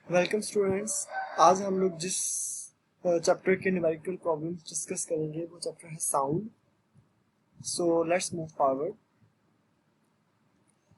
Welcome students. आज हम लोग जिस चैप्टर के न्यूमेरिकल प्रॉब्लम्स डिस्कस करेंगे वो चैप्टर है sound. So let's move forward.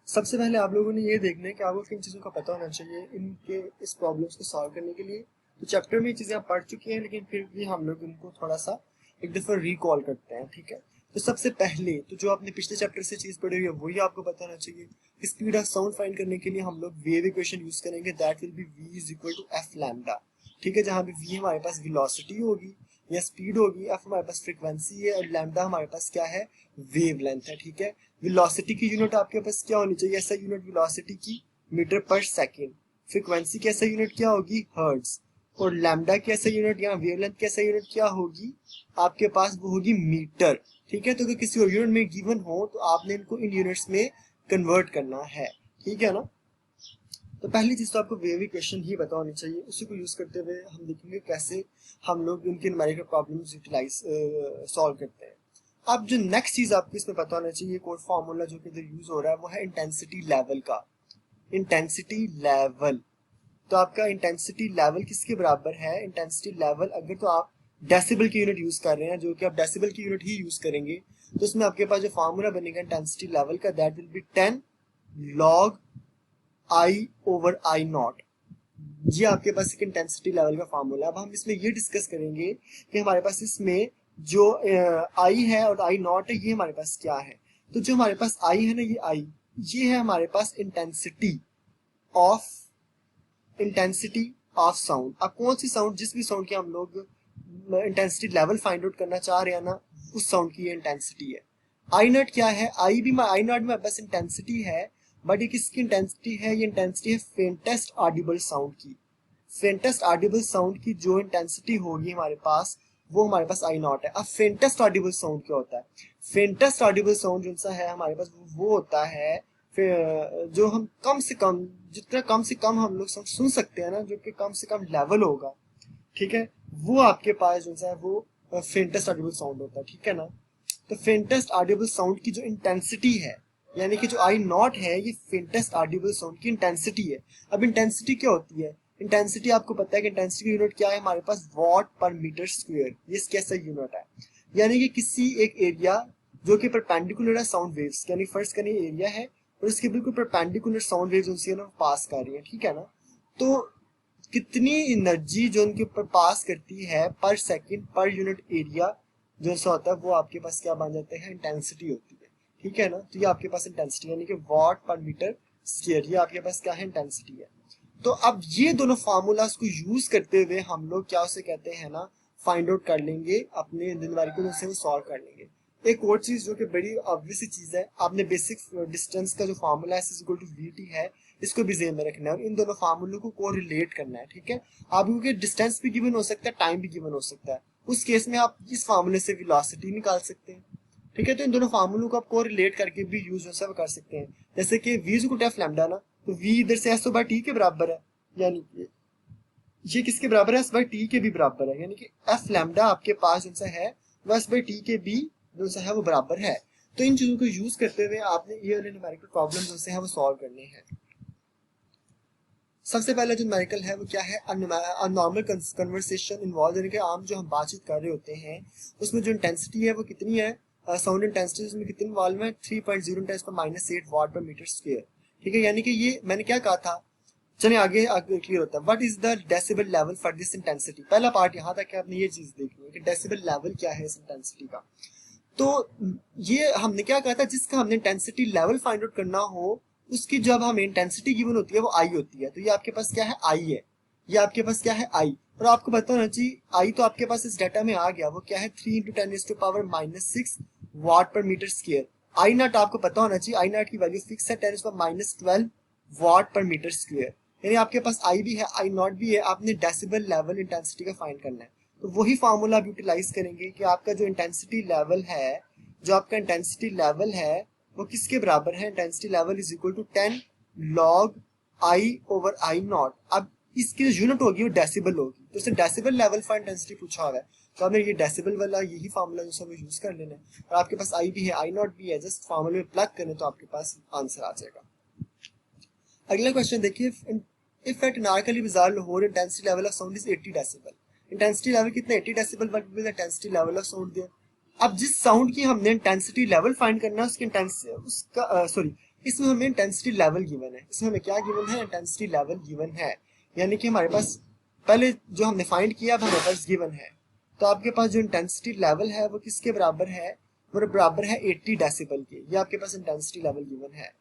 सबसे पहले आप लोगों ने ये देखना है कि आपको किन चीज़ों का पता होना चाहिए इनके इस प्रॉब्लम्स को सॉल्व करने के लिए। तो चैप्टर में ये चीज़ें आप पढ़ चुके हैं, लेकिन फिर भी हम लोग इनको थोड़ा सा एक दफ़ा रिकॉल करते हैं, ठीक है। तो सबसे पहले तो जो आपने पिछले चैप्टर से चीज़ पढ़ी हुई है वही आपको पता होना चाहिए। स्पीड ऑफ साउंड फाइंड करने के लिए हम लोग वेव इक्वेशन यूज करेंगे, that will be v is equal to f lambda, ठीक है। जहाँ पे v हमारे पास वेलोसिटी होगी या स्पीड होगी, एफ हमारे पास फ्रीक्वेंसी है और लैम्डा हमारे पास क्या है, वेवलेंथ है, ठीक है। वेलोसिटी की यूनिट आपके पास क्या होनी चाहिए, ऐसा यूनिट वेलोसिटी की मीटर पर सेकेंड। फ्रीक्वेंसी की ऐसा यूनिट क्या होगी, हर्ट्ज। और लैम्डा की ऐसा यूनिट या वेवलेंथ की ऐसा यूनिट क्या होगी आपके पास, वो होगी मीटर, ठीक है। तो अगर किसी और यूनिट में गिवन हो तो आपने इनको इन यूनिट्स में कन्वर्ट करना है, ठीक है ना। तो पहली चीज तो आपको वेव इक्वेशन ही पता होनी चाहिए, उसी को यूज करते हुए हम देखेंगे कैसे हम लोग उनके न्यूमेरिकल प्रॉब्लम्स यूटिलाइज सॉल्व करते हैं। अब जो नेक्स्ट चीज आपको इसमें पता होना चाहिए, कोड फार्मूला जो कि इधर यूज हो रहा है वो है इंटेंसिटी लेवल का। इंटेंसिटी लेवल, तो आपका इंटेंसिटी लेवल किसके बराबर है, इंटेंसिटी लेवल अगर तो आप डेसिबल की यूनिट यूज कर रहे हैं, जो कि आप डेसिबल की यूनिट ही यूज करेंगे, तो उसमें आपके पास जो फार्मूला बनेगा इंटेंसिटी लेवल का, that will B 10 log I over I not. ये आपके पास एक इंटेंसिटी लेवल का फार्मूला। अब हम इसमें ये डिस्कस करेंगे कि हमारे पास इसमें जो आई है और आई नॉट है, ये हमारे पास क्या है। तो जो हमारे पास आई है ना, ये आई, ये है हमारे पास ऑफ इंटेंसिटी ऑफ साउंड। अब कौन सी साउंड, जिस भी साउंड की हम लोग इंटेंसिटी लेवल फाइंड आउट करना चाह रहे हैं ना, उस साउंड की ये इंटेंसिटी है। आई नॉट क्या है, आई नॉट में बस इंटेंसिटी है, बट ये किसकी इंटेंसिटी है, ये इंटेंसिटी है फेंटेस्ट ऑडिबल साउंड की। फेंटेस्ट ऑडिबल साउंड की जो इंटेंसिटी होगी हमारे पास, वो हमारे पास आई नॉट है। अब फेंटेस्ट ऑडिबल साउंड क्या होता है, फेंटेस्ट ऑडिबल साउंड जो सा है हमारे पास, वो होता है फिर जो हम कम से कम, जितना कम से कम हम लोग सुन सकते हैं ना, जो कि कम से कम लेवल होगा, ठीक है, वो आपके पास जो सा है वो फेंटेस्ट ऑडिबल साउंड होता है, ठीक है ना। तो फेंटेस्ट ऑडिबल साउंड की जो इंटेंसिटी है, यानी कि जो आई नॉट है, ये फेंटेस्ट ऑडिबल साउंड की इंटेंसिटी है। अब इंटेंसिटी क्या होती है, इंटेंसिटी आपको पता है कि इंटेंसिटी की यूनिट क्या है हमारे पास, वॉट पर मीटर स्क्वायर, ये कैसा यूनिट है। यानी कि किसी एक एरिया जो कि परपेंडिकुलर है साउंड वेव्स, यानी फर्स्ट करें एरिया है और इसके बिल्कुल परपेंडिकुलर साउंड वेव्स उनसे ना पास कर रही है, ठीक है ना। तो कितनी एनर्जी जो उनके ऊपर पास करती है पर सेकंड पर यूनिट एरिया, जो सा होता है वो आपके पास क्या बन जाते हैं, इंटेंसिटी होती है, ठीक है ना। तो ये आपके पास इंटेंसिटी यानी कि वॉट पर मीटर स्क्वायर, ये आपके पास क्या है, इंटेंसिटी है। तो अब ये दोनों फार्मूलाज को यूज करते हुए हम लोग क्या उसे कहते हैं ना, फाइंड आउट कर लेंगे, अपने न्यूमेरिकल से सॉल्व कर लेंगे। एक और चीज जो कि बड़ी ऑब्वियस चीज है, आपने बेसिक डिस्टेंस का जो फार्मूला है इक्वल टू वीटी है, इसको भी जेन में रखना है और इन दोनों फार्मूलों को कोरिलेट करना है, ठीक है। आप क्योंकि डिस्टेंस भी गिवन हो सकता है, टाइम भी गिवन हो सकता है, उस केस में आप इस फार्मूले से वेलोसिटी निकाल सकते हैं, ठीक है। तो इन दोनों फार्मूलों को आप कोरिलेट करके भी यूज कर सकते हैं। जैसे कि v is equal to f lambda ना, तो v इधर से s बाय t के बराबर है, यानी कि ये किसके बराबर है, s बाय t के भी बराबर है, यानी कि f लैम्डा आपके पास जो सा है वो s बाय t के भी जो सा है वो बराबर है। तो इन चीजों को यूज करते हुए आपने ये वाले न्यूमेरिकल प्रॉब्लम जो से है वो सॉल्व करने हैं। सबसे पहले जो न्यूमेरिकल है वो क्या है, नॉर्मल कन्वर्सेशन इन्वॉल्व, यानी कि आम जो हम बातचीत कर रहे होते हैं उसमें जो इंटेंसिटी है वो कितनी है, साउंड इंटेंसिटी उसमें कितनी इन्वॉल्व है, 3.0 × 8 वाट पर मीटर स्क्वायर, ठीक है। यानी कि ये मैंने क्या कहा था, चलिए आगे आगे क्लियर होता है। What is the decibel level for this intensity, पहला पार्ट यहाँ तक है, आपने ये चीज देखनी है कि डेसिबल लेवल क्या है इस इंटेंसिटी का। तो ये हमने क्या कहा था, जिसका हमने इंटेंसिटी लेवल फाइंड आउट करना हो उसकी जब हमें इंटेंसिटी गिवन होती है वो आई होती है। तो ये आपके पास क्या है, आई है, ये आपके पास क्या है, आई। और आपको पता होना चाहिए आई तो आपके पास इस डाटा में आ गया, वो क्या है 3 × 10⁻⁻⁶ वाट पर मीटर स्क्वायर। आई नॉट आपको पता होना चाहिए, आई नॉट की वैल्यू फिक्स है 10⁻12 वाट पर मीटर स्क्वायर, यानी आपके पास आई भी है आई नॉट भी है, आपने डेसिबल लेवल इंटेंसिटी का फाइंड करना है। तो वही फार्मूला आप यूटिलाइज करेंगे कि आपका जो इंटेंसिटी लेवल है, जो आपका इंटेंसिटी लेवल है वो किसके बराबर है, intensity level is equal to 10 log I over I nought. अब इसकी जो यूनिट होगी वो डेसिबल होगी, तो इसे डेसिबल लेवल फॉर इंटेंसिटी पूछा हुआ है, तो आपने ये डेसिबल वाला यही फार्मूला जो सब यूज कर लेना है। और आपके पास आई भी है आई नॉट भी है, जस्ट फार्मूले में प्लग करें तो आपके पास आंसर आ जाएगा। अगला क्वेश्चन देखिए, if at Narkali Bazaar Lahore intensity level of sound is 80 decibel, intensity level कितना 80 decibel, what will the intensity level of sound there. अब जिस साउंड की हमने इंटेंसिटी लेवल फाइंड करना है उसकी इंटेंसिटी उसका सॉरी इसमें हमें इंटेंसिटी लेवल गिवन है, इसमें हमें क्या गिवन है, इंटेंसिटी लेवल गिवन है, यानी कि हमारे पास पहले जो हमने फाइंड किया अब हमारे पास गिवन है। तो आपके पास जो इंटेंसिटी लेवल है वो किसके बराबर है, वो बराबर है 80 डेसिबल के, ये आपके पास इंटेंसिटी लेवल गिवन है।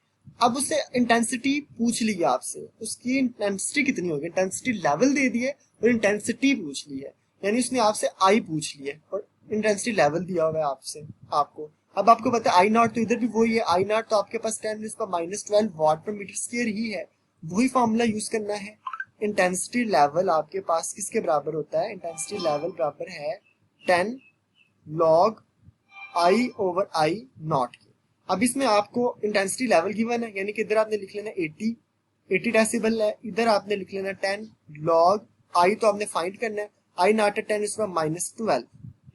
अब उससे इंटेंसिटी पूछ ली है आपसे, उसकी इंटेंसिटी कितनी होगी, इंटेंसिटी लेवल दे दिए और इंटेंसिटी पूछ ली है, यानी उसने आपसे आई पूछ ली है और इंटेंसिटी लेवल दिया हुआ है आपसे आपको। अब आपको पता है आई नॉट तो इधर भी वही है, आई नॉट तो आपके पास 10⁻12 वाट पर मीटर स्क्वायर ही है, वही फॉर्मूला यूज करना है। इंटेंसिटी लेवल आपके पास किसके बराबर होता है, इंटेंसिटी लेवल बराबर है 10 log I over I not के। अब इसमें आपको इंटेंसिटी लेवल गिवन है, यानी कि इधर आपने लिख लेना 80 डेसिबल है, इधर आपने लिख लेना 10 log आई तो आपने फाइंड करना है, आई नॉट है 10⁻12,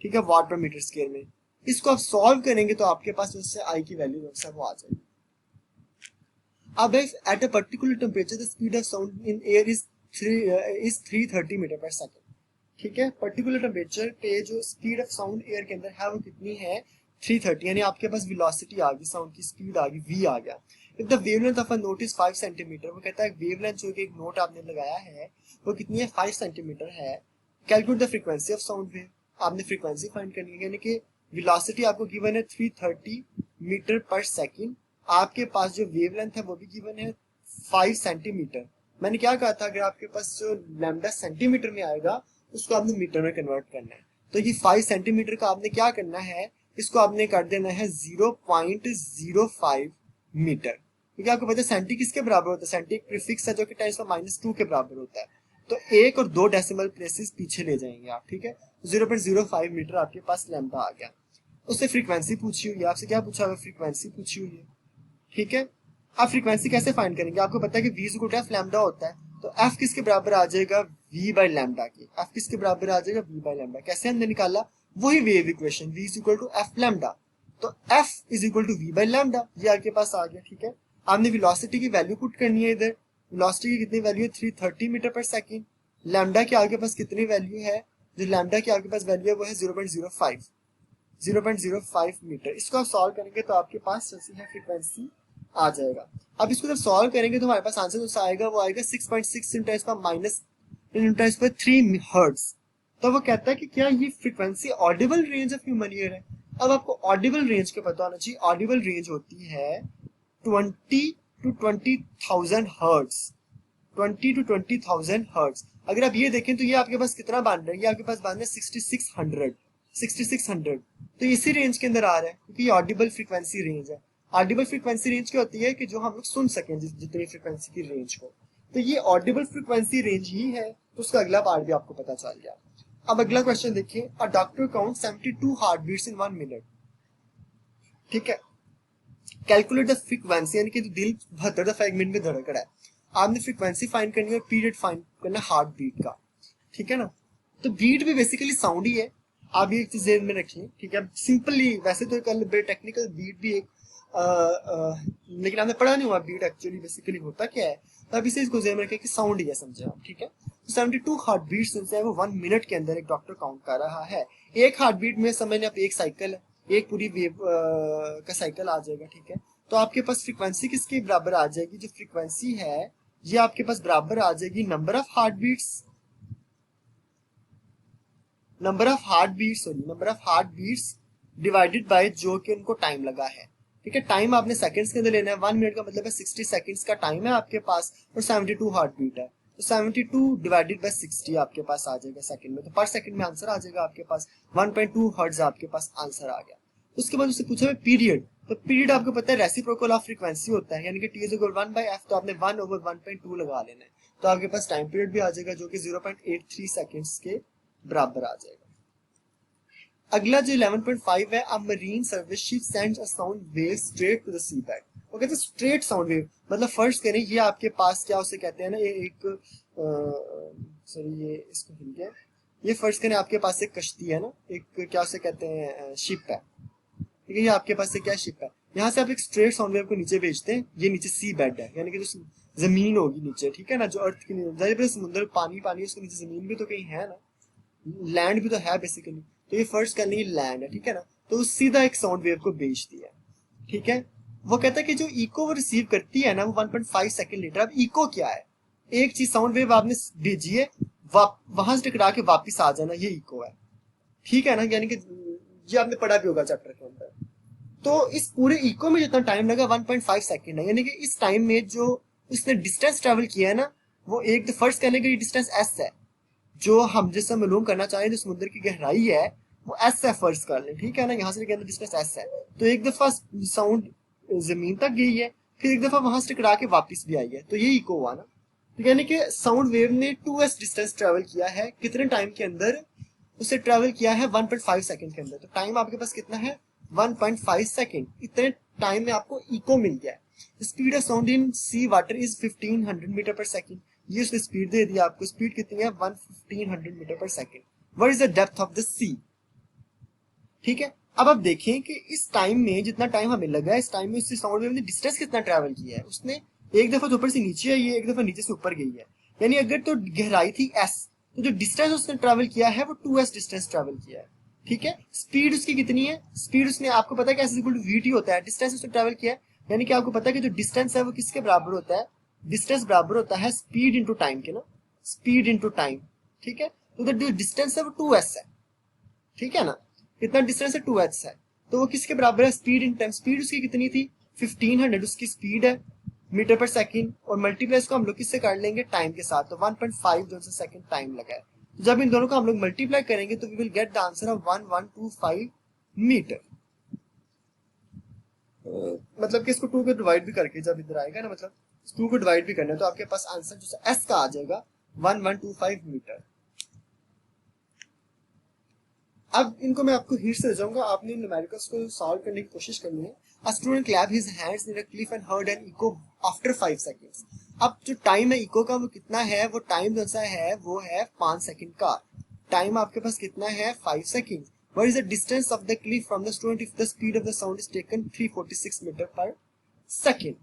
ठीक है, वाट पर मीटर स्क्वायर में। इसको आप सॉल्व करेंगे तो आपके पास उससे आई की वैल्यू वो आ जाएगी। अब at a particular temperature the speed of sound in air is 330 metre पर सेकंड, ठीक है, पर्टिकुलर टेम्परेचर पे जो स्पीड ऑफ साउंड एयर के अंदर है वो कितनी है 330, यानी आपके पास वेलोसिटी आ गई, साउंड की स्पीड आ गई, v आ गया। If the wavelength of a note is 5 centimetre, वो कहता है वेवलेंथ जो कि एक नोट आपने लगाया है वो कितनी है 5 सेंटीमीटर है। Calculate the frequency of sound wave, आपने फ्रीक्वेंसी फाइंड करनी है, यानी कि वेलोसिटी आपको गिवन है 330 मीटर पर सेकंड, आपके पास जो वेवलेंथ है वो भी गिवन है 5 सेंटीमीटर। मैंने क्या कहा था, अगर आपके पास जो लैम्डा सेंटीमीटर में आएगा उसको आपने मीटर में कन्वर्ट करना है, तो ये 5 सेंटीमीटर का आपने क्या करना है, इसको आपने कर देना है 0.05 मीटर, क्योंकि आपको पता है सेंटी किसके बराबर होता है, सेंटी एक प्रीफिक्स है जो कि 10⁻2 के बराबर होता है, तो 1 और 2 डेसिमल प्लेसेस पीछे ले जाएंगे आप, ठीक है। 0.05 मीटर आपके पास लैम्डा आ गया। उससे फ्रीक्वेंसी पूछी हुई है, आपसे क्या पूछा हुआ है, फ्रीक्वेंसी पूछी हुई है, ठीक है। आप फ्रीक्वेंसी कैसे फाइंड करेंगे, आपको पता है कि v equal to f lambda होता है, तो f किसके बराबर आ जाएगा v बाय लैम्डा के, f किसके बराबर आ जाएगा v बाय लैम्डा, कैसे हमने निकाला, वही wave equation v equal to f lambda, तो f is equal to v by lambda, ये आपके पास आ गया, ठीक है। आपने वेलोसिटी की वैल्यू पुट करनी है, इधर वेलोसिटी की कितनी वैल्यू है 330 मीटर पर सेकंड, लैम्डा के आगे पास कितनी वैल्यू है, जो लैम्डा के आगे पास वैल्यू है वो है 0.05 मीटर। इसको आप सॉल्व करेंगे तो आपके पास जैसी है फ्रीक्वेंसी आ जाएगा। अब इसको जब सॉल्व करेंगे तो हमारे पास आंसर जो आएगा वो आएगा 6.6 × 3 हर्ट्ज। तो वो कहता है कि क्या ये frequency Audible range of human ear है। अब आपको ऑडिबल रेंज का पता होना चाहिए, ऑडिबल रेंज होती है 20 to 20,000 हर्ट्ज, 20 to 20,000 हर्ट्ज। अगर आप ये देखें तो ये आपके पास कितना बांध रहा है, ये आपके पास बांध रहा है 6600, तो इसी रेंज के अंदर आ रहा है क्योंकि ये ऑडिबल फ्रीक्वेंसी रेंज है। ऑडिबल फ्रीक्वेंसी रेंज क्या होती है कि जो हम लोग सुन सकें जितनी फ्रीक्वेंसी की रेंज को, तो ये ऑडिबल फ्रीक्वेंसी रेंज ही है, तो उसका अगला पार्ट भी आपको पता चल गया। अब अगला क्वेश्चन देखिए, a doctor count 72 heart beats in 1 minute, ठीक है। कैलकुलेट द फ्रीक्वेंसी, यानी कि दिल 72 दफा 1 मिनट में धड़क रहा है, आपने फ्रीक्वेंसी फाइंड करनी है और पीरियड फाइंड करना हार्ट बीट का, ठीक है ना। तो बीट भी बेसिकली साउंड ही है, आप ये एक चीज ध्यान में रखिए, ठीक है। सिंपली वैसे तो कल टेक्निकल बीट भी एक लेकिन आपने पढ़ा नहीं हुआ बीट एक्चुअली बेसिकली होता क्या है, तो अब इसे इसको ध्यान में रखें कि साउंड ही है, समझे आप, ठीक है। तो 72 हार्ट बीट्स है वो 1 मिनट के अंदर एक डॉक्टर काउंट कर रहा है। एक हार्ट बीट में समझ आप एक साइकिल है, एक पूरी वेव का साइकिल आ जाएगा, ठीक है। तो आपके पास फ्रीक्वेंसी किसके बराबर आ जाएगी, जो फ्रीक्वेंसी है ये आपके पास बराबर आ जाएगी number of heart beats divided by जो कि उनको टाइम लगा है, ठीक है। टाइम आपने सेकंड्स के अंदर लेना है, 1 मिनट का मतलब है 60 सेकंड्स का टाइम है आपके पास और 72 हार्ट बीट है, तो 72 डिवाइडेड बाय 60 आपके पास आ जाएगा सेकंड में, तो पर सेकंड में आंसर आ जाएगा आपके पास 1.2 हर्ट्ज आपके पास आंसर आ गया। उसके बाद उससे पूछा है पीरियड, तो पीरियड आपको पता है रेसिप्रोकल ऑफ फ्रीक्वेंसी होता है, यानी कि t = 1/f, तो आपने 1/1.2 लगा लेना है, तो आपके पास टाइम पीरियड भी आ जाएगा जो कि 0.83 सेकंड्स के बराबर आ जाएगा। अगला जो 11.5 है, a marine service ship sends a sound wave straight to the sea bed. वो कहते हैं स्ट्रेट साउंड वेव, मतलब फर्स्ट करें ये आपके पास क्या उसे कहते हैं ना, ये एक सॉरी ये इसको भूल गया, ये फर्स्ट करें आपके पास एक कश्ती है ना, एक क्या उसे कहते हैं शिप है, ठीक है। ये आपके पास से क्या शिप है, यहाँ से आप एक स्ट्रेट साउंड वेव को नीचे भेजते हैं, ये नीचे सी बेड है, यानी कि जो जमीन होगी नीचे, ठीक है ना, जो अर्थ की जाहिर है समुद्र पानी पानी, उसके नीचे जमीन भी तो कहीं है ना, लैंड भी तो है बेसिकली। तो ये फर्स्ट करने की लैंड है, ठीक है ना, तो सीधा एक साउंड वेव को भेज दिया, ठीक है। वो कहता है कि जो इको वो रिसीव करती है ना वो 1.5 सेकंड लेटर। अब इको क्या है, एक चीज साउंड वेव आपने भेजी है, वहां से टकरा के वापिस आ जाना, ये इको है, ठीक है ना, यानी कि ये आपने पढ़ा भी होगा चैप्टर के अंदर। तो इस पूरे इको में जितना टाइम लगा 1.5 सेकंड है, यानी कि इस टाइम में जो उसने डिस्टेंस ट्रेवल किया है ना, वो एक तो फर्स्ट करने के डिस्टेंस एस है, जो हम जिससे मालूम करना चाहें जो समुद्र की गहराई है वो एस है फर्स्ट कर ले, ठीक है ना, यहाँ से लेकर डिस्टेंस एस है। तो एक दफा साउंड जमीन तक गई है, फिर एक दफा वहां से टकरा के वापिस भी आई है, तो ये इको हुआ ना। तो यानी कि साउंड वेव ने 2s डिस्टेंस ट्रेवल किया है, कितने टाइम के अंदर, उसे ट्रेवल किया है 1.5 सेकंड के अंदर। तो टाइम आपके पास कितना है 1.5 सेकंड, इतने टाइम में आपको इको मिल गया है। Speed of sound in sea water is 1500 metre पर सेकंड, ये उसने स्पीड दे दिया आपको, स्पीड कितनी है 1500 मीटर पर second. What is the depth of the sea, ठीक है। अब आप देखें कि इस टाइम में जितना टाइम हमें लगा है, इस टाइम में उससे साउंड वेव ने डिस्टेंस कितना ट्रैवल किया है, उसने एक दफा तो ऊपर से नीचे आई है, एक दफा नीचे से ऊपर गई है, यानी अगर तो गहराई थी एस, तो जो डिस्टेंस उसने ट्रैवल किया है वो 2s डिस्टेंस ट्रैवल किया है, ठीक है। स्पीड उसकी कितनी है, स्पीड उसने आपको पता है कि एस इक्वल टू वीटी होता है, डिस्टेंस उसने ट्रैवल किया है, यानी कि आपको पता है कि जो डिस्टेंस है वो किसके बराबर होता है, डिस्टेंस बराबर होता है स्पीड इंटू टाइम के ना, स्पीड इंटू टाइम, ठीक है। तो जो डिस्टेंस है वो 2s है, ठीक है ना, कितना डिस्टेंस है 2h है, तो वो किसके बराबर है स्पीड इन टाइम, स्पीड उसकी कितनी थी 1500 उसकी स्पीड है मीटर पर सेकंड, और मल्टीप्लाई इसको हम लोग किससे कर लेंगे टाइम के साथ, तो 1.5 जो से सेकंड टाइम लगा है। तो जब इन दोनों को हम लोग मल्टीप्लाई करेंगे तो we will get the answer of 1125 metre. मतलब कि इसको 2 को डिवाइड भी करके जब इधर आएगा ना, मतलब 2 को डिवाइड भी करना है, तो आपके पास आंसर जो एस का आ जाएगा 1125 मीटर। अब इनको मैं आपको हिंट से जाऊंगा, आपने न्यूमेरिकल्स को सॉल्व करने की कोशिश करनी है। A student clapped his hands near a cliff and heard an echo after 5 seconds. अब जो टाइम है इको का वो कितना है, वो टाइम जो सा है वो है 5 सेकंड का। टाइम आपके पास कितना है 5 second. What is the distance of the cliff from the student if the speed of the sound is taken 346 metre पर सेकंड,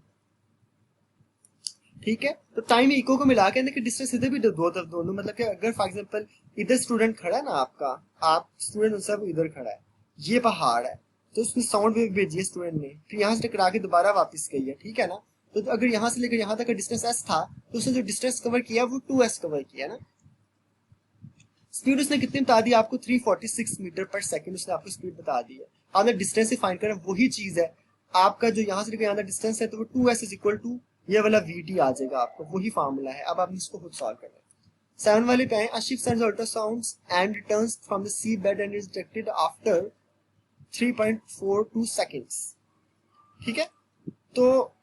ठीक है। तो टाइम इको को मिला के देखिए डिस्टेंस इधर भी दोनों, मतलब कि अगर फॉर एग्जांपल इधर स्टूडेंट खड़ा है ना आपका, आप स्टूडेंट सब इधर खड़ा है, ये पहाड़ है, तो उसने साउंड वेव भेजी है स्टूडेंट ने, फिर यहाँ से टकरा के दोबारा वापस गई है, ठीक है ना। तो अगर यहाँ से लेकर यहाँ तक का डिस्टेंस एस था, तो उसने जो डिस्टेंस कवर किया वो 2s कवर किया ना। स्पीड उसने कितनी बता दी आपको 346 मीटर पर सेकंड उसने आपको स्पीड बता दी है। आपने डिस्टेंस से फाइंड करना, वही चीज है आपका जो यहाँ से लेकर यहाँ तक डिस्टेंस है, तो वो 2s इज इक्वल टू ये वाला vt आ जाएगा आपको, वही फार्मूला है। अब आपने इसको खुद सॉल्व करना है। 7 वाले पे आए, a ship sends ultrasounds and returns from the sea bed and is detected after 3.42 seconds, ठीक है। तो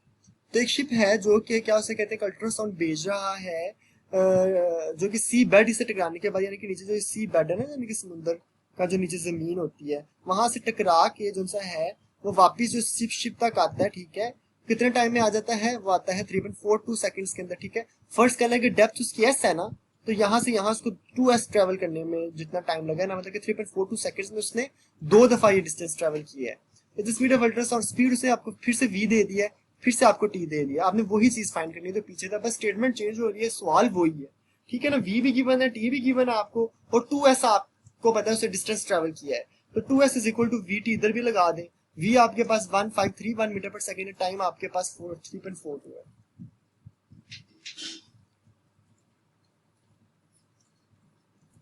एक शिप है जो कि क्या उसे कहते हैं अल्ट्रासाउंड भेज रहा है, जो कि सी बेड इसे टकराने के बाद, यानी कि नीचे जो सी बेड है ना, यानी कि समुद्र का जो नीचे जमीन होती है वहां से टकरा के जो सा है वो वापिस जो शिप तक आता है, ठीक है। कितने टाइम में आ जाता है, वो आता है 3.42 सेकंड्स के अंदर, ठीक है। फर्स्ट कहना है कि डेप्थ उसकी एस है ना, तो यहाँ से यहाँ उसको 2s ट्रेवल करने में जितना टाइम लगा ना, मतलब कि 3.42 सेकंड्स में उसने 2 दफा ये डिस्टेंस ट्रेवल किया है। स्पीड ऑफ अल्ट्रासाउंड, स्पीड उसे आपको फिर से v दे दिया है, फिर से आपको t दे दिया, आपने वही चीज फाइंड करनी है, तो पीछे था बस स्टेटमेंट चेंज हो रही है, सवाल वही है, ठीक है ना। v भी गिवन है, t भी गिवन है आपको, और 2s आपको पता है उसे डिस्टेंस ट्रेवल किया है, तो 2s is equal to vt इधर भी लगा दें। v आपके पास 1531 मीटर पर सेकेंड है, टाइम आपके पास 3.42 है।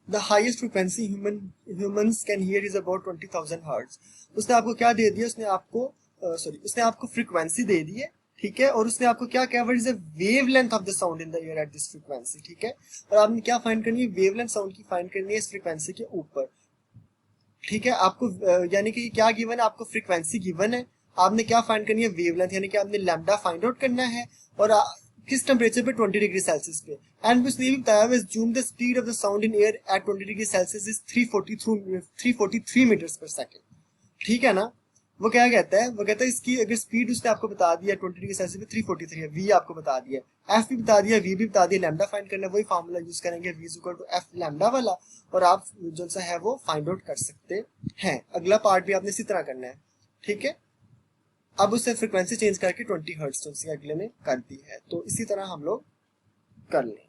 The highest frequency humans can hear is about 20,000 hertz. उसने आपको क्या दे दिया, उसने आपको फ्रीक्वेंसी दे दी है, ठीक है, और उसने आपको क्या क्या, what is the wavelength of the sound in the air at this frequency, ठीक है। और आपने क्या फाइंड करनी है, वेवलेंथ साउंड की फाइंड करनी है इस फ्रीक्वेंसी के ऊपर, ठीक है। आपको यानी कि क्या गिवन है, आपको फ्रीक्वेंसी गिवन है, आपने क्या फाइंड करनी है वेवलेंथ, यानी कि आपने लैम्डा फाइंड आउट करना है, और किस टेम्परेचर पे 20 डिग्री सेल्सियस पे। एंड उसने भी बताया हुआ जूम the speed of the sound in air at 20 degree Celsius is 343 metres per second, ठीक है ना। वो क्या कहता है, वो कहता है इसकी अगर स्पीड उसने आपको बता दिया 20 डिग्री सेल्सियस पे 343 है, v आपको बता दिया, f भी बता दिया, v भी बता दिया, लैम्डा फाइंड करना है, वही फार्मूला यूज करेंगे v equal to f lambda वाला, और आप जो सा है वो फाइंड आउट कर सकते हैं। अगला पार्ट भी आपने इसी तरह करना है, ठीक है। अब उससे फ्रिक्वेंसी चेंज करके 20 हर्ट्ज तो उसके अगले ने कर दी है। तो इसी तरह हम लोग कर लें।